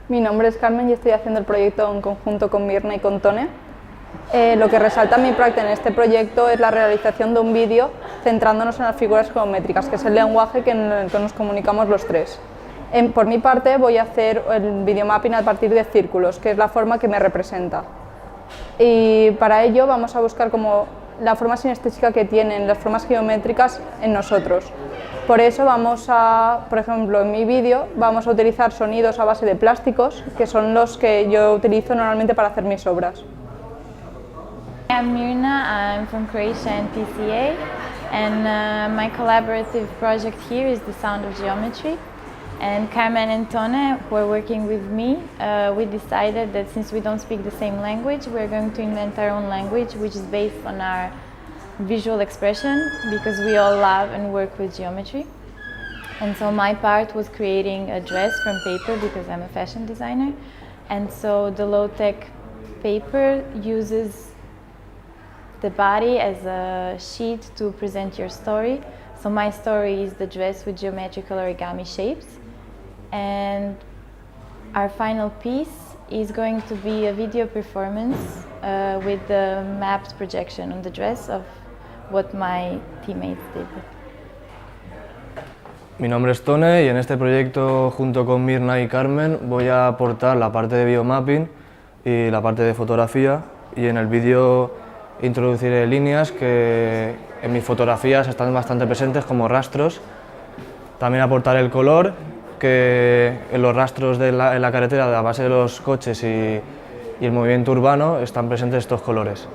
Mi nombre es Carmen y estoy haciendo el proyecto en conjunto con Mirna y con Tone. Lo que resalta mi práctica en este proyecto es la realización de un vídeo centrándonos en las figuras geométricas, que es el lenguaje en el que nos comunicamos los tres. Por mi parte voy a hacer el videomapping a partir de círculos, que es la forma que me representa. Y para ello vamos a buscar como la forma sinestésica que tienen las formas geométricas en nosotros. Por eso por ejemplo, en mi vídeo vamos a utilizar sonidos a base de plásticos, que son los que yo utilizo normalmente para hacer mis obras. I'm Mirna, I'm from Croatia and PCA, and my collaborative project here is The Sound of Geometry. And Carmen and Tone, who are working with me, we decided that since we don't speak the same language, we're going to invent our own language, which is based on our visual expression, because we all love and work with geometry. And so my part was creating a dress from paper, because I'm a fashion designer. And so the low-tech paper uses the body as a sheet to present your story. So my story is the dress with geometrical origami shapes. And our final piece is going to be a video performance with the mapped projection on the dress of what my teammates did. Mi nombre es Tone y en este proyecto, junto con Mirna y Carmen, voy a aportar la parte de biomapping y la parte de fotografía, y en el vídeo introduciré líneas que en mis fotografías están bastante presentes como rastros. También aportaré el color, que en los rastros en la carretera, a base de los coches y el movimiento urbano, están presentes estos colores.